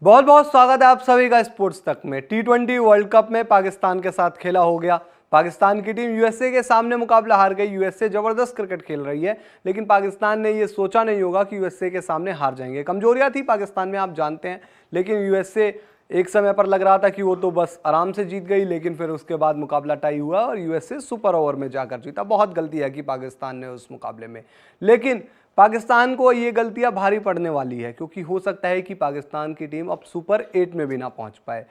बहुत बहुत स्वागत है आप सभी का स्पोर्ट्स तक में। T20 वर्ल्ड कप में पाकिस्तान के साथ खेला हो गया। पाकिस्तान की टीम यूएसए के सामने मुकाबला हार गई। यूएसए जबरदस्त क्रिकेट खेल रही है, लेकिन पाकिस्तान ने ये सोचा नहीं होगा कि यूएसए के सामने हार जाएंगे। कमजोरियां थी पाकिस्तान में, आप जानते हैं, लेकिन यूएसए एक समय पर लग रहा था कि वो तो बस आराम से जीत गई, लेकिन फिर उसके बाद मुकाबला टाई हुआ और यूएसए सुपर ओवर में जाकर जीता। बहुत गलती है कि पाकिस्तान ने उस मुकाबले में, लेकिन पाकिस्तान को ये गलतियां भारी पड़ने वाली है, क्योंकि हो सकता है कि पाकिस्तान की टीम अब सुपर 8 में भी ना पहुंच पाए।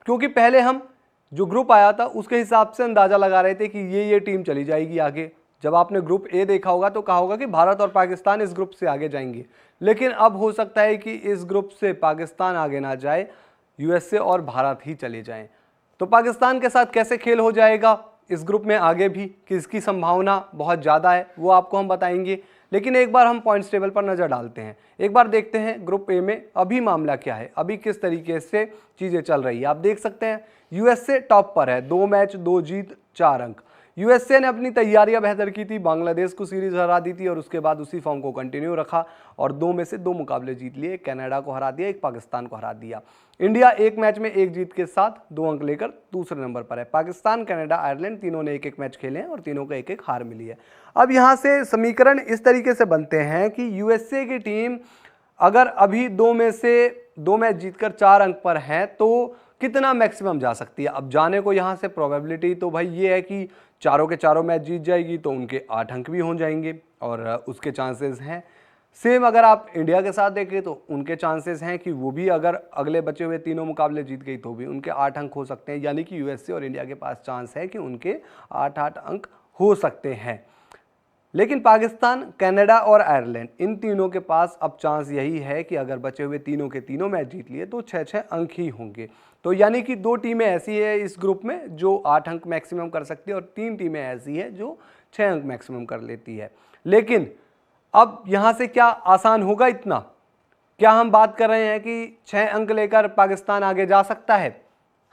क्योंकि पहले हम जो ग्रुप आया था उसके हिसाब से अंदाजा लगा रहे थे कि ये टीम चली जाएगी आगे। जब आपने ग्रुप ए देखा होगा तो कहा होगा कि भारत और पाकिस्तान इस ग्रुप से आगे जाएंगे, लेकिन अब हो सकता है कि इस ग्रुप से पाकिस्तान आगे ना जाए, यूएसए और भारत ही चले जाएं। तो पाकिस्तान के साथ कैसे खेल हो जाएगा इस ग्रुप में आगे भी, किसकी संभावना बहुत ज़्यादा है वो आपको हम बताएंगे। लेकिन एक बार हम पॉइंट्स टेबल पर नज़र डालते हैं, एक बार देखते हैं ग्रुप ए में अभी मामला क्या है, अभी किस तरीके से चीज़ें चल रही है। आप देख सकते हैं यूएसए टॉप पर है, 2 मैच 2 जीत 4 अंक। यूएसए ने अपनी तैयारियां बेहतर की थी, बांग्लादेश को सीरीज हरा दी थी और उसके बाद उसी फॉर्म को कंटिन्यू रखा और 2 में से 2 मुकाबले जीत लिए। एक कनाडा को हरा दिया, एक पाकिस्तान को हरा दिया। इंडिया एक मैच में 1 जीत के साथ 2 अंक लेकर दूसरे नंबर पर है। पाकिस्तान, कनाडा, आयरलैंड तीनों ने 1-1 मैच खेले हैं और तीनों को 1-1 हार मिली है। अब यहाँ से समीकरण इस तरीके से बनते हैं कि यूएसए की टीम अगर अभी 2 में से 2 मैच जीतकर 4 अंक पर है तो कितना मैक्सिमम जा सकती है। अब जाने को यहाँ से प्रोबेबिलिटी तो भाई ये है कि चारों के चारों मैच जीत जाएगी तो उनके 8 अंक भी हो जाएंगे और उसके चांसेस हैं। सेम अगर आप इंडिया के साथ देखें तो उनके चांसेस हैं कि वो भी अगर अगले बचे हुए तीनों मुकाबले जीत गई तो भी उनके 8 अंक हो सकते हैं। यानी कि यूएसए और इंडिया के पास चांस है कि उनके 8-8 अंक हो सकते हैं। लेकिन पाकिस्तान, कनाडा और आयरलैंड इन तीनों के पास अब चांस यही है कि अगर बचे हुए तीनों के तीनों मैच जीत लिए तो 6-6 अंक ही होंगे। तो यानी कि 2 टीमें ऐसी है इस ग्रुप में जो 8 अंक मैक्सिमम कर सकती है और 3 टीमें ऐसी है जो 6 अंक मैक्सिमम कर लेती है। लेकिन अब यहाँ से क्या आसान होगा इतना? क्या हम बात कर रहे हैं कि 6 अंक लेकर पाकिस्तान आगे जा सकता है?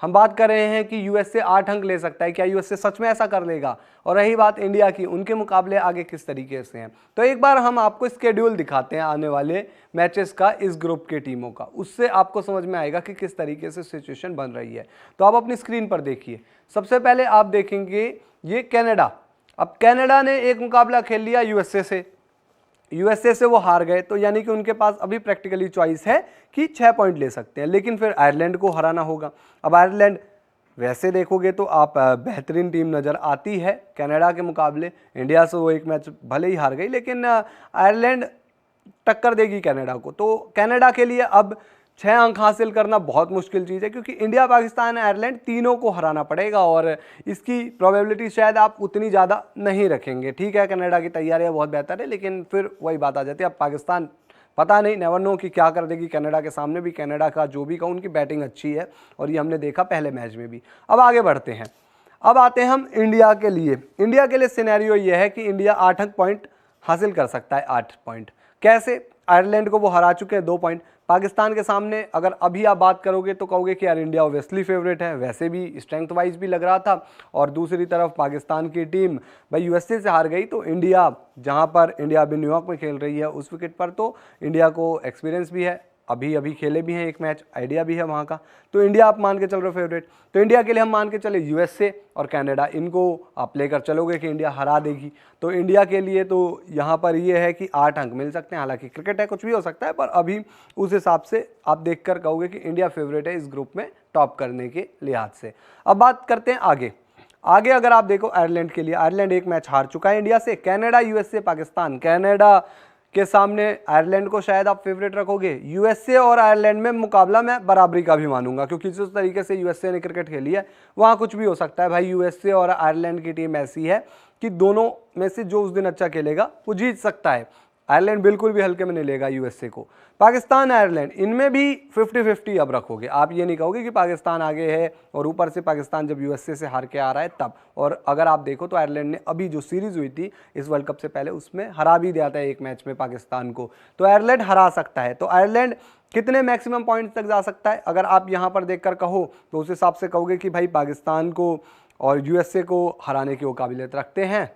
हम बात कर रहे हैं कि यूएसए 8 अंक ले सकता है। क्या यूएसए सच में ऐसा कर लेगा? और रही बात इंडिया की, उनके मुकाबले आगे किस तरीके से हैं। तो एक बार हम आपको स्केड्यूल दिखाते हैं आने वाले मैचेस का इस ग्रुप के टीमों का, उससे आपको समझ में आएगा कि किस तरीके से सिचुएशन बन रही है। तो आप अपनी स्क्रीन पर देखिए। सबसे पहले आप देखेंगे ये कनाडा। अब कनाडा ने एक मुकाबला खेल लिया यूएसए से वो हार गए, तो यानी कि उनके पास अभी प्रैक्टिकली चॉइस है कि 6 पॉइंट ले सकते हैं, लेकिन फिर आयरलैंड को हराना होगा। अब आयरलैंड वैसे देखोगे तो आप बेहतरीन टीम नज़र आती है कनाडा के मुकाबले। इंडिया से वो एक मैच भले ही हार गई, लेकिन आयरलैंड टक्कर देगी कनाडा को। तो कनाडा के लिए अब 6 अंक हासिल करना बहुत मुश्किल चीज़ है, क्योंकि इंडिया, पाकिस्तान, आयरलैंड तीनों को हराना पड़ेगा और इसकी प्रोबेबिलिटी शायद आप उतनी ज़्यादा नहीं रखेंगे। ठीक है, कनाडा की तैयारियां बहुत बेहतर है, लेकिन फिर वही बात आ जाती है। अब पाकिस्तान पता नहीं, नेवर नो कि क्या कर देगी कनाडा के सामने भी। कनाडा का जो भी कहूँ, उनकी बैटिंग अच्छी है और ये हमने देखा पहले मैच में भी। अब आगे बढ़ते हैं, अब आते हैं हम इंडिया के लिए। इंडिया के लिए सिनेरियो ये है कि इंडिया 8 अंक पॉइंट हासिल कर सकता है। 8 पॉइंट कैसे? आयरलैंड को वो हरा चुके हैं 2 पॉइंट। पाकिस्तान के सामने अगर अभी आप बात करोगे तो कहोगे कि यार इंडिया ऑब्वियसली फेवरेट है, वैसे भी स्ट्रेंथ वाइज भी लग रहा था। और दूसरी तरफ पाकिस्तान की टीम भाई यूएसए से हार गई, तो इंडिया, जहां पर इंडिया अभी न्यूयॉर्क में खेल रही है उस विकेट पर, तो इंडिया को एक्सपीरियंस भी है, अभी खेले भी हैं एक मैच, आइडिया भी है वहाँ का। तो इंडिया आप मान के चल रहे हो फेवरेट। तो इंडिया के लिए हम मान के चले यूएसए और कनाडा, इनको आप लेकर चलोगे कि इंडिया हरा देगी। तो इंडिया के लिए तो यहाँ पर ये है कि 8 अंक मिल सकते हैं। हालांकि क्रिकेट है, कुछ भी हो सकता है, पर अभी उस हिसाब से आप देखकर कहोगे कि इंडिया फेवरेट है इस ग्रुप में टॉप करने के लिहाज से। अब बात करते हैं आगे अगर आप देखो आयरलैंड के लिए, आयरलैंड एक मैच हार चुका है इंडिया से। Canada, USA, Pakistan. कनाडा के सामने आयरलैंड को शायद आप फेवरेट रखोगे। यूएसए और आयरलैंड में मुकाबला मैं बराबरी का भी मानूंगा, क्योंकि जिस तरीके से यूएसए ने क्रिकेट खेली है वहाँ कुछ भी हो सकता है भाई। यूएसए और आयरलैंड की टीम ऐसी है कि दोनों में से जो उस दिन अच्छा खेलेगा वो जीत सकता है। आयरलैंड बिल्कुल भी हल्के में नहीं लेगा यूएसए को। पाकिस्तान, आयरलैंड, इनमें भी 50-50 अब रखोगे। आप ये नहीं कहोगे कि पाकिस्तान आगे है और ऊपर से पाकिस्तान जब यूएसए से हार के आ रहा है तब। और अगर आप देखो तो आयरलैंड ने अभी जो सीरीज हुई थी इस वर्ल्ड कप से पहले, उसमें हरा भी दिया था एक मैच में पाकिस्तान को। तो आयरलैंड हरा सकता है। तो आयरलैंड कितने मैक्सिमम पॉइंट्स तक जा सकता है अगर आप यहाँ पर देखकर कहो, तो उस हिसाब से कहोगे कि भाई पाकिस्तान को और यूएसए को हराने की वो काबिलियत रखते हैं,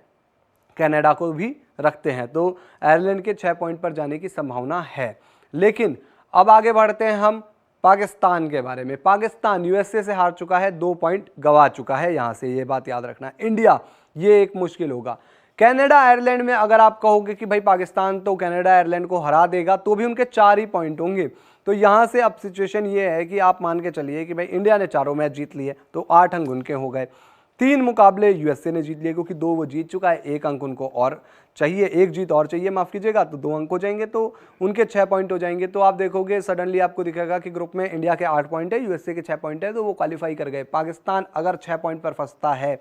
कनाडा को भी रखते हैं। तो आयरलैंड के 6 पॉइंट पर जाने की संभावना है। लेकिन अब आगे बढ़ते हैं हम पाकिस्तान के बारे में। पाकिस्तान यूएसए से हार चुका है, 2 पॉइंट गंवा चुका है, यहां से ये बात याद रखना। इंडिया, ये एक मुश्किल होगा। कनाडा आयरलैंड में अगर आप कहोगे कि भाई पाकिस्तान तो कनाडा आयरलैंड को हरा देगा, तो भी उनके 4 ही पॉइंट होंगे। तो यहां से अब सिचुएशन ये है कि आप मान के चलिए कि भाई इंडिया ने चारों मैच जीत लिए, तो 8 अंक उनके हो गए। 3 मुकाबले यूएसए ने जीत लिए, क्योंकि 2 वो जीत चुका है, 1 अंक उनको और चाहिए, 1 जीत और चाहिए, माफ कीजिएगा, तो 2 अंक हो जाएंगे, तो उनके 6 पॉइंट हो जाएंगे। तो आप देखोगे सडनली आपको दिखेगा कि ग्रुप में इंडिया के 8 पॉइंट है, यूएसए के 6 पॉइंट है, तो वो क्वालिफाई कर गए। पाकिस्तान अगर 6 पॉइंट पर फंसता है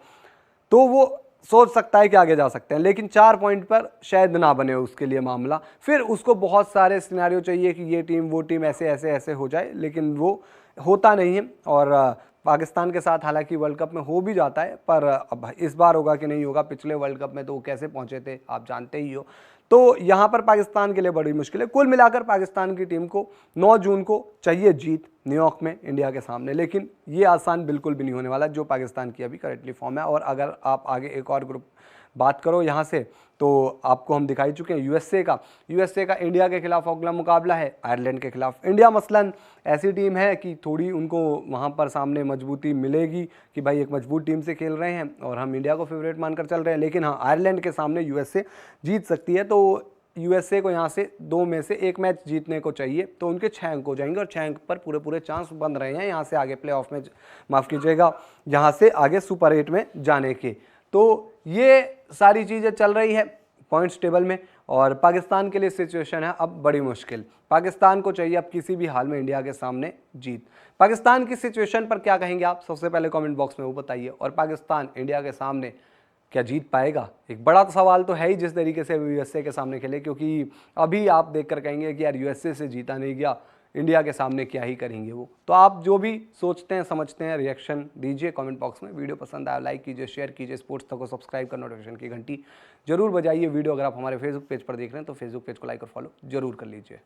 तो वो सोच सकता है कि आगे जा सकते हैं, लेकिन 4 पॉइंट पर शायद ना बने उसके लिए मामला। फिर उसको बहुत सारे सिनेरियो चाहिए कि ये टीम वो टीम ऐसे ऐसे ऐसे हो जाए, लेकिन वो होता नहीं है। और पाकिस्तान के साथ हालांकि वर्ल्ड कप में हो भी जाता है, पर अब इस बार होगा कि नहीं होगा, पिछले वर्ल्ड कप में तो वो कैसे पहुंचे थे आप जानते ही हो। तो यहाँ पर पाकिस्तान के लिए बड़ी मुश्किल है। कुल मिलाकर पाकिस्तान की टीम को 9 जून को चाहिए जीत न्यूयॉर्क में इंडिया के सामने, लेकिन ये आसान बिल्कुल भी नहीं होने वाला जो पाकिस्तान की अभी करेंटली फॉर्म है। और अगर आप आगे एक और ग्रुप बात करो यहाँ से, तो आपको हम दिखाई चुके हैं यूएसए का इंडिया के खिलाफ अगला मुकाबला है आयरलैंड के खिलाफ। इंडिया मसलन ऐसी टीम है कि थोड़ी उनको वहाँ पर सामने मजबूती मिलेगी कि भाई एक मजबूत टीम से खेल रहे हैं और हम इंडिया को फेवरेट मानकर चल रहे हैं, लेकिन हाँ आयरलैंड के सामने यूएसए जीत सकती है। तो यूएसए को यहाँ से 2 में से 1 मैच जीतने को चाहिए, तो उनके 6 अंक हो जाएंगे और 6 अंक पर पूरे चांस बन रहे हैं यहाँ से आगे प्लेऑफ में, माफ़ कीजिएगा, यहाँ से आगे सुपर 8 में जाने के। तो ये सारी चीज़ें चल रही है पॉइंट्स टेबल में, और पाकिस्तान के लिए सिचुएशन है अब बड़ी मुश्किल। पाकिस्तान को चाहिए अब किसी भी हाल में इंडिया के सामने जीत। पाकिस्तान की सिचुएशन पर क्या कहेंगे आप, सबसे पहले कमेंट बॉक्स में वो बताइए। और पाकिस्तान इंडिया के सामने क्या जीत पाएगा, एक बड़ा सवाल तो है ही जिस तरीके से यूएसए के सामने खेले, क्योंकि अभी आप देखकर कहेंगे कि यार यूएसए से जीता नहीं गया, इंडिया के सामने क्या ही करेंगे वो। तो आप जो भी सोचते हैं समझते हैं रिएक्शन दीजिए कमेंट बॉक्स में। वीडियो पसंद आया लाइक कीजिए, शेयर कीजिए, स्पोर्ट्स तक को सब्सक्राइब कर नोटिफिकेशन की घंटी जरूर बजाइए। वीडियो अगर आप हमारे फेसबुक पेज पर देख रहे हैं तो फेसबुक पेज को लाइक और फॉलो जरूर कर लीजिए।